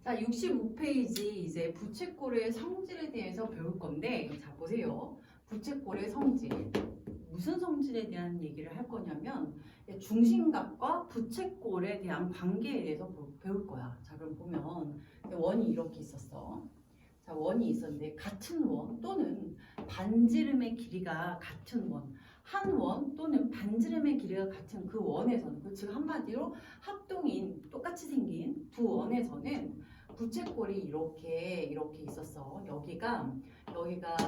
자, 65페이지 이제 부채꼴의 성질에 대해서 배울 건데, 자, 보세요. 부채꼴의 성질. 무슨 성질에 대한 얘기를 할 거냐면, 중심각과 부채꼴에 대한 관계에 대해서 배울 거야. 자, 그럼 보면, 원이 이렇게 있었어. 자, 원이 있었는데, 같은 원 또는 반지름의 길이가 같은 원. 한 원 또는 반지름의 길이가 같은 그 원에서는, 즉 한마디로 합동인 똑같이 생긴 두 원에서는 부채꼴이 이렇게 있었어. 여기가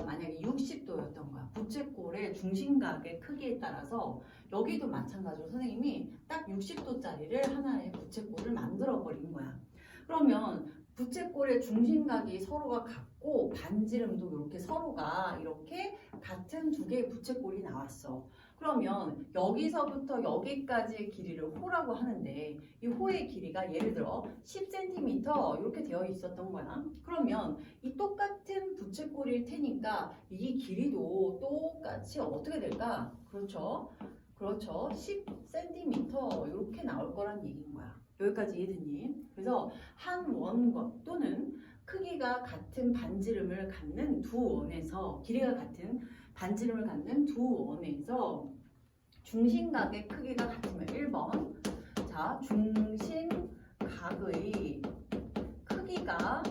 만약에 60도였던 거야. 부채꼴의 중심각의 크기에 따라서 여기도 마찬가지로 선생님이 딱 60도짜리를 하나의 부채꼴을 만들어 버린 거야. 그러면 부채꼴의 중심각이 서로가 같고 반지름도 이렇게 서로가 이렇게 같은 두 개의 부채꼴이 나왔어. 그러면 여기서부터 여기까지의 길이를 호라고 하는데 이 호의 길이가 예를 들어 10cm 이렇게 되어 있었던 거야. 그러면 이 똑같은 부채꼴일 테니까 이 길이도 똑같이 어떻게 될까? 그렇죠. 10cm 이렇게 나올 거란 얘기인 거야. 여기까지 이해됐니? 그래서 한 원과 또는 크기가 같은 반지름을 갖는 두 원에서 길이가 같은 반지름을 갖는 두 원에서 중심각의 크기가 같으면 1번 자 중심각의 크기가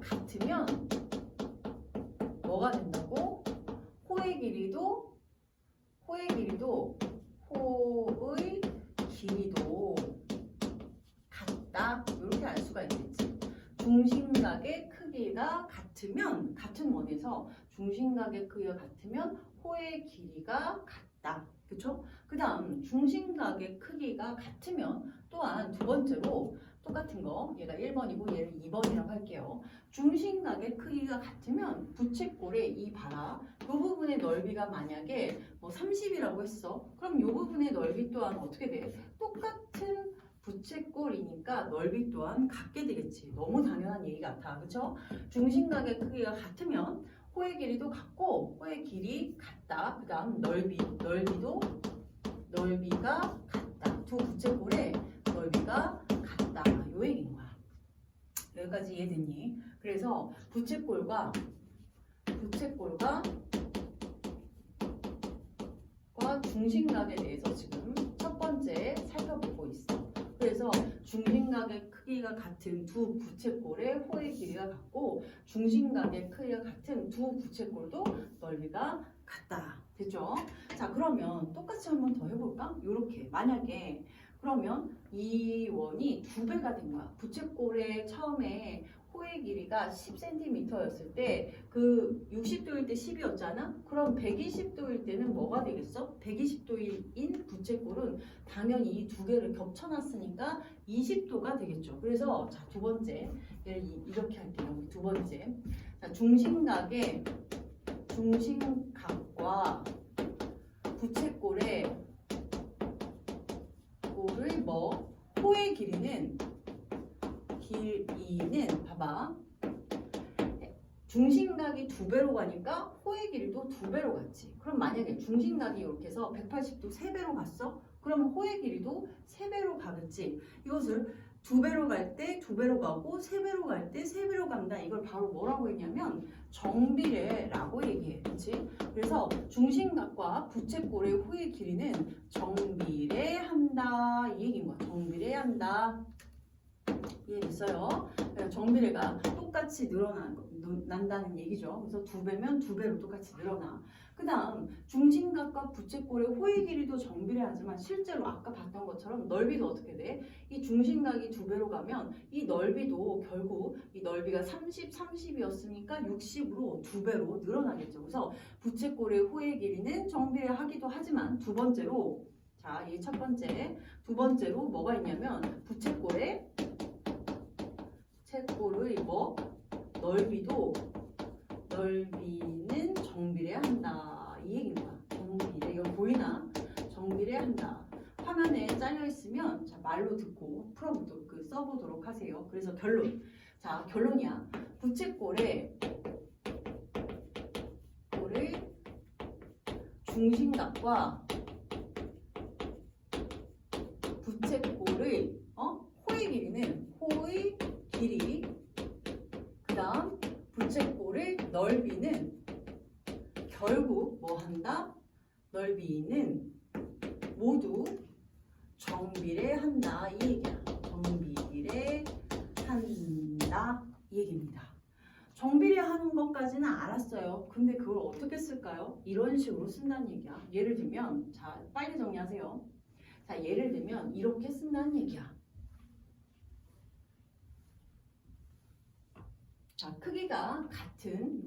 같으면 뭐가 된다고? 호의 길이도 같다 이렇게 알 수가 있겠지. 중심각의 크기가 같으면 같은 원에서 중심각의 크기가 같으면 호의 길이가 같다. 그쵸? 그 다음 중심각의 크기가 같으면 또한 두 번째로 똑같은 거 얘가 1번이고 얘를 2번이라고 할게요. 중심각의 크기가 같으면 부채꼴의 이 봐라. 이 부분의 넓이가 만약에 뭐 30이라고 했어. 그럼 이 부분의 넓이 또한 어떻게 돼? 똑같은 부채꼴이니까 넓이 또한 같게 되겠지. 너무 당연한 얘기 같아. 그쵸? 중심각의 크기가 같으면 호의 길이도 같고 호의 길이 같다. 그 다음 넓이가 같다. 두 부채꼴의 넓이가 같다. 요 얘기인 거야. 여기까지 이해됐니? 그래서 부채꼴과 중심각에 대해서 지금 첫 번째 살펴보고 있어. 그래서 중심각의 크기가 같은 두 부채꼴의 호의 길이가 같고 중심각의 크기가 같은 두 부채꼴도 넓이가 같다. 됐죠? 자, 그러면 똑같이 한번 더 해볼까? 요렇게 만약에 그러면 이 원이 두 배가 된 거야. 부채꼴의 처음에 호의 길이가 10cm였을 때 그 60도일 때 10이었잖아? 그럼 120도일 때는 뭐가 되겠어? 120도인 부채꼴은 당연히 이 두 개를 겹쳐놨으니까 20도가 되겠죠. 그래서 자, 두 번째 이렇게 할게요. 두 번째 자, 중심각과 부채꼴의 호의 길이는 봐봐. 중심각이 두 배로 가니까 호의 길이도 두 배로 갔지. 그럼 만약에 중심각이 이렇게 해서 180도 세 배로 갔어? 그러면 호의 길이도 세 배로 가겠지. 이것을 두 배로 갈 때 두 배로 가고 세 배로 갈 때 세 배로 간다. 이걸 바로 뭐라고 했냐면 정비례라고 얘기해. 그렇지? 그래서 중심각과 부채꼴의 호의 길이는 정비례한다. 이 얘기인 거야. 정비례한다. 이해됐어요? 정비례가 똑같이 난다는 얘기죠. 그래서 두 배면 두 배로 똑같이 늘어나. 그 다음 중심각과 부채꼴의 호의 길이도 정비례하지만 실제로 아까 봤던 것처럼 넓이도 어떻게 돼? 이 중심각이 두 배로 가면 이 넓이도 결국 이 넓이가 30이었으니까 60으로 두 배로 늘어나겠죠. 그래서 부채꼴의 호의 길이는 정비례하기도 하지만 두 번째로 자, 이 첫 번째 두 번째로 뭐가 있냐면 부채꼴의 넓이는 정비례한다. 이 얘기인 거야. 정비례. 이거 보이나? 정비례한다. 화면에 잘려 있으면 자, 말로 듣고 써보도록 하세요. 그래서 결론. 자, 결론이야. 부채꼴의 중심각과 부채꼴의 호의 이렇게까지는 알았어요. 근데 그걸 어떻게 쓸까요? 이런 식으로 쓴다는 얘기야. 예를 들면, 자, 빨리 정리하세요. 자, 예를 들면 이렇게 쓴다는 얘기야. 자, 크기가 같은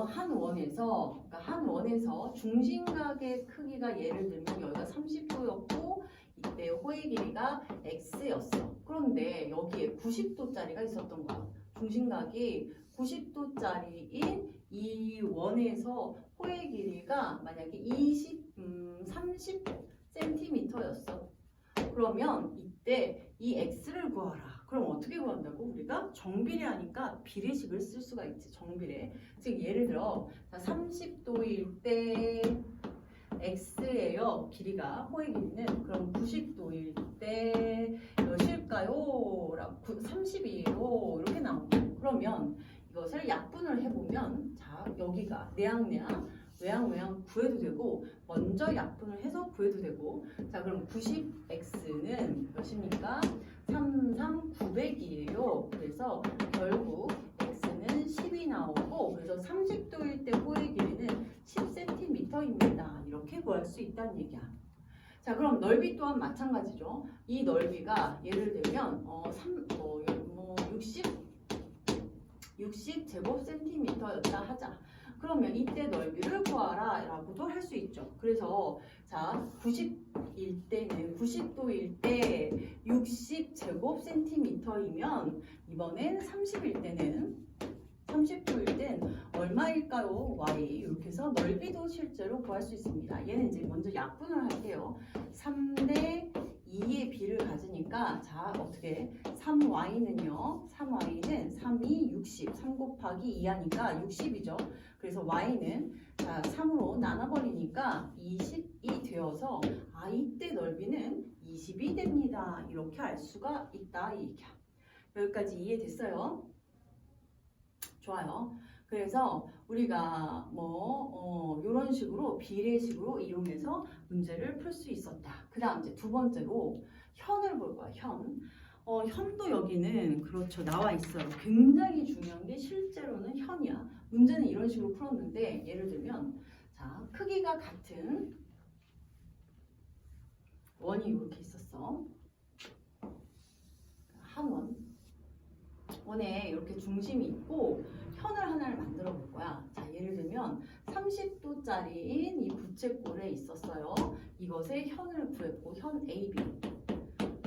한 원에서, 그러니까 한 원에서 중심각의 크기가 예를 들면 여기가 30도였고 이때 호의 길이가 x였어. 그런데 여기에 90도짜리가 있었던 거야. 중심각이 90도짜리인 이 원에서 호의 길이가 만약에 30cm였어. 그러면 이때 이 x를 구하라. 그럼 어떻게 구한다고? 우리가 정비례하니까 비례식을 쓸 수가 있지. 정비례. 즉 예를 들어 30도일 때 x예요. 길이가 호의 길이는 그럼 90도일 때 몇일까요? 30이에요. 이렇게 나오고 그러면 이것을 약분을 해보면 자 여기가 내항내항 외항 구해도 되고 먼저 약분을 해서 구해도 되고 자 그럼 90x는 몇입니까? 900이에요. 그래서 결국 x는 10이 나오고 그래서 30도일 때 호의 길이는 10cm입니다. 이렇게 구할 수 있다는 얘기야. 자 그럼 넓이 또한 마찬가지죠. 이 넓이가 예를 들면 60 제곱센티미터였다 하자. 그러면 이때 넓이를 구하라 라고도 할 수 있죠. 그래서 자 90도일 때 60 제곱센티미터이면 이번엔 30도일 땐 얼마일까요? y 이렇게 해서 넓이도 실제로 구할 수 있습니다. 얘는 이제 먼저 약분을 할게요. 3대 2의 b를 가지니까 자 어떻게 3y는요 3y 60 3 곱하기 2 하니까 60이죠. 그래서 y는 자 3으로 나눠버리니까 20이 되어서 이때 넓이는 20이 됩니다. 이렇게 알 수가 있다 이 얘기야. 여기까지 이해됐어요? 좋아요. 그래서 우리가 이런 식으로 비례식으로 이용해서 문제를 풀 수 있었다. 그 다음 이제 두 번째로 현을 볼 거야. 현도 여기는 그렇죠. 나와 있어요. 굉장히 중요한 게 실제로는 현이야. 문제는 이런 식으로 풀었는데 예를 들면 자 크기가 같은 원이 이렇게 있었어. 한 원에 이렇게 중심이 있고 현을 하나를 만들어 볼 거야. 자, 예를 들면 30도짜리인 이 부채꼴에 있었어요. 이것의 현을 구했고 현 AB.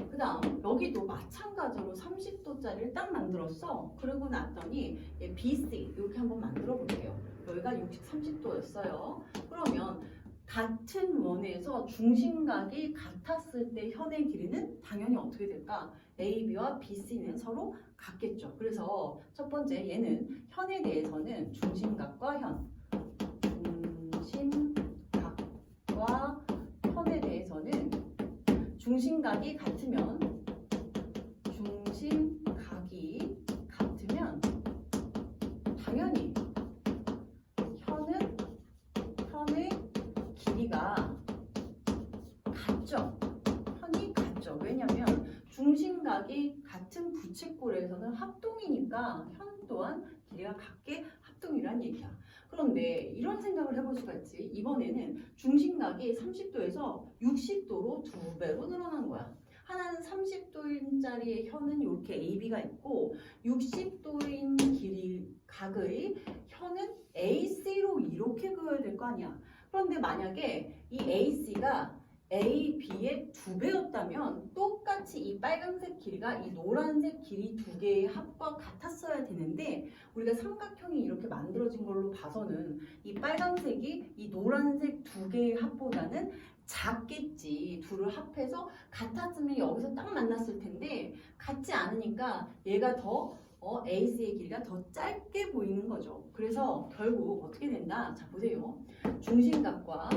그 다음 여기도 마찬가지로 30도짜리를 딱 만들었어. 그러고 났더니 BC 이렇게 한번 만들어 볼게요. 여기가 30도였어요. 그러면 같은 원에서 중심각이 같았을 때 현의 길이는 당연히 어떻게 될까? AB와 BC는 서로 같겠죠. 그래서 첫 번째 얘는 현에 대해서는 중심각과 현에 대해서는 중심각이 같으면 당연히 현의 길이가 같죠. 현이 같죠. 왜냐면 중심각이 같은 부채꼴에서는 합동이니까 현 또한 길이가 같게 합동이란 얘기야. 그런데 이런 생각을 해볼 수가 있지. 이번에는 중심각이 30도에서 60도로 2배로 늘어난 거야. 하나는 30도짜리의 현은 이렇게 AB가 있고 60도인 각의 현은 AC로 이렇게 그어야 될 거 아니야. 그런데 만약에 이 AC가 AB의 2배였다면 똑같이 이 빨간색 길이가 이 노란색 길이 두 개의 합과 같았어야 되는데 우리가 삼각형이 이렇게 만들어진 걸로 봐서는 이 빨간색이 이 노란색 두 개의 합보다는 작겠지. 둘을 합해서 같았으면 여기서 딱 만났을 텐데 같지 않으니까 얘가 더 AC의 길이가 더 짧게 보이는 거죠. 그래서 결국 어떻게 된다? 자 보세요. 중심각과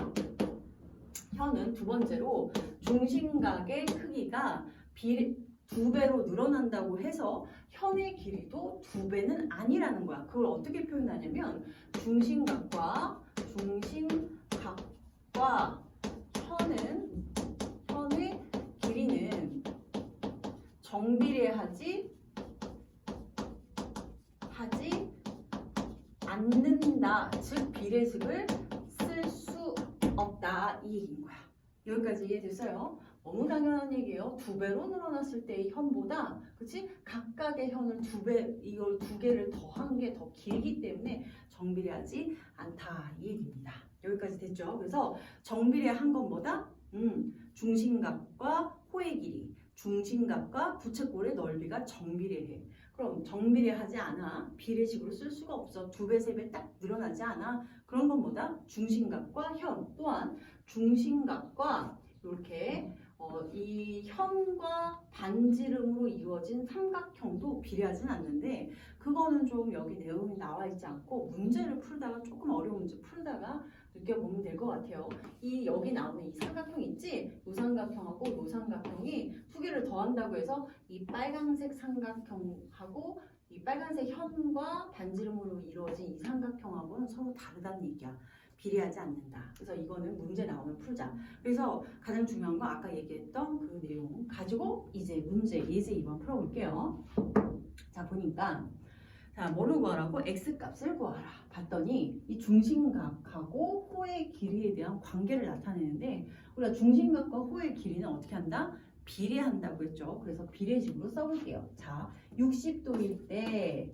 현은 두 번째로 중심각의 크기가 2배로 늘어난다고 해서 현의 길이도 2배는 아니라는 거야. 그걸 어떻게 표현하냐면 중심각과 현의 길이는 정비례하지 않는다. 즉 비례식을 쓸 수 없다. 이 얘기인 거야. 여기까지 이해됐어요? 너무 당연한 얘기예요. 2배로 늘어났을 때의 현보다 그치? 각각의 현을 2배, 이걸 2개를 더한 게 더 길기 때문에 정비례하지 않다. 이 얘기입니다. 여기까지 됐죠? 그래서 정비례한 것보다 중심값과 호의 길이, 중심값과 부채꼴의 넓이가 정비례해. 그럼 정비례하지 않아. 비례식으로 쓸 수가 없어. 2배, 3배 딱 늘어나지 않아. 그런 것보다 중심값과 현 또한 중심값과 이렇게 이 현과 반지름으로 이루어진 삼각형도 비례하진 않는데 그거는 좀 여기 내용이 나와 있지 않고 문제를 풀다가 조금 어려운 문제 풀다가 느껴보면 될 것 같아요. 이 여기 나오는 이 삼각형 있지? 이 삼각형하고 이 삼각형이 2개를 더한다고 해서 이 빨간색 삼각형하고 이 빨간색 현과 반지름으로 이루어진 이 삼각형하고는 서로 다르다는 얘기야. 비례하지 않는다. 그래서 이거는 문제 나오면 풀자. 그래서 가장 중요한 건 아까 얘기했던 그 내용 가지고 이제 문제 예제 2번 풀어볼게요. 자 보니까 자 뭐를 구하라고? x값을 구하라. 봤더니 이 중심각하고 호의 길이에 대한 관계를 나타내는데 우리가 중심각과 호의 길이는 어떻게 한다? 비례한다고 했죠. 그래서 비례식으로 써볼게요. 자 60도일 때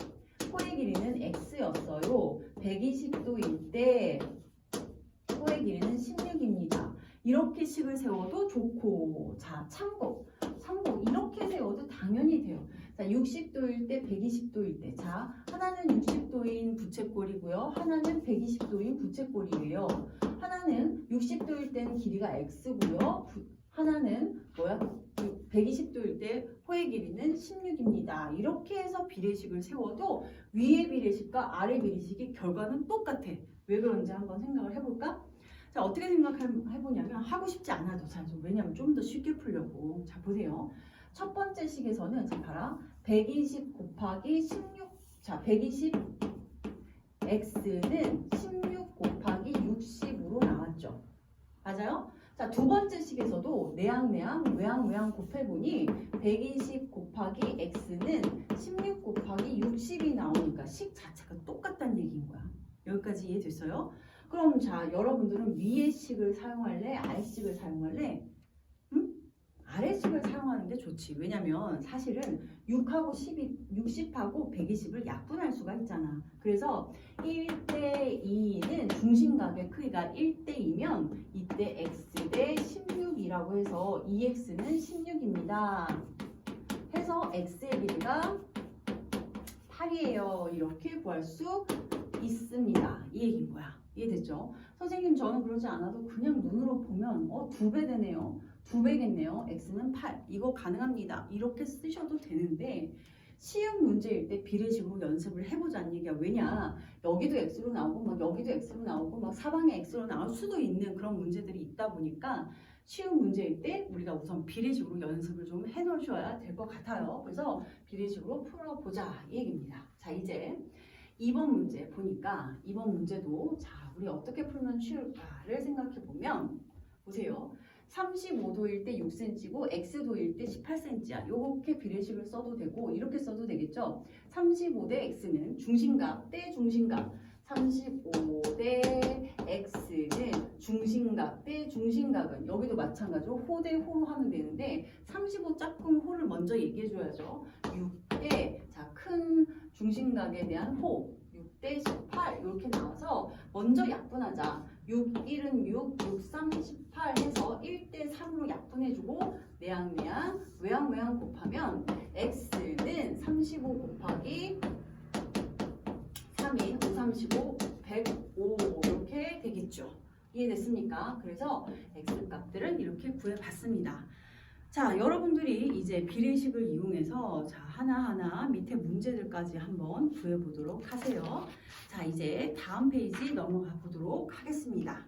호의 길이는 x였어요. 120도일 때 호의 길이는 16입니다. 이렇게 식을 세워도 좋고 자 참고 이렇게 세워도 당연히 돼요. 자 60도일 때 120도일 때 자 하나는 60도인 부채꼴이고요. 하나는 120도인 부채꼴이에요. 하나는 60도일 때는 길이가 x고요. 하나는 뭐야? 120도일 때 호의 길이는 16입니다. 이렇게 해서 비례식을 세워도 위의 비례식과 아래 비례식의 결과는 똑같아. 왜 그런지 한번 생각을 해볼까? 자 어떻게 생각해보냐면 하고 싶지 않아도 자 왜냐면 좀 더 쉽게 풀려고 자 보세요. 첫 번째 식에서는 자 봐라 120 곱하기 16 자 120 x는 16 곱하기 60으로 나왔죠. 맞아요? 자 두 번째 식에서도 외항 곱해보니 120 곱하기 x는 16 곱하기 60이 나오니까 식 자체가 똑같다는 얘기인 거야. 여기까지 이해됐어요? 그럼 자 여러분들은 위의 식을 사용할래? 아래 식을 사용할래? 아래 식을 사용하는 게 좋지. 왜냐면 사실은 60하고 120을 약분할 수가 있잖아. 그래서 1대2는 중심각의 크기가 1대2면 이때 x 대 16이라고 해서 2x는 16입니다. 해서 x의 길이가 8이에요. 이렇게 구할 수 있습니다. 이 얘기인 거야. 이해됐죠? 선생님 저는 그러지 않아도 그냥 눈으로 보면 2배 되네요. 2배겠네요. x는 8. 이거 가능합니다. 이렇게 쓰셔도 되는데 시험 문제일 때 비례식으로 연습을 해보자는 얘기야. 왜냐? 여기도 x로 나오고 막 여기도 x로 나오고 막 사방에 x로 나올 수도 있는 그런 문제들이 있다 보니까 쉬운 문제일 때 우리가 우선 비례식으로 연습을 좀 해놓으셔야 될 것 같아요. 그래서 비례식으로 풀어보자 이 얘기입니다. 자 이제 2번 문제 보니까 2번 문제도 자 우리 어떻게 풀면 쉬울까를 생각해 보면 보세요. 35도일 때 6cm고 x도일 때 18cm야. 요렇게 비례식을 써도 되고 이렇게 써도 되겠죠. 35 대 x는 중심각 대 중심각 35 대 x는 중심각 대 중심각은 여기도 마찬가지로 호 대 호로 하면 되는데 35 짝꿍 호를 먼저 얘기해 줘야죠. 6 대 자 큰 중심각에 대한 호 6 대 18 이렇게 나와서 먼저 약분하자. 6, 1은 6, 6, 3, 18 해서 1대 3으로 약분해주고 외항 곱하면 x는 35 곱하기 3인 5, 35, 105 이렇게 되겠죠. 이해됐습니까? 그래서 x 값들은 이렇게 구해봤습니다. 자, 여러분들이 이제 비례식을 이용해서 자, 하나하나 밑에 문제들까지 한번 구해보도록 하세요. 자, 이제 다음 페이지 넘어가 보도록 하겠습니다.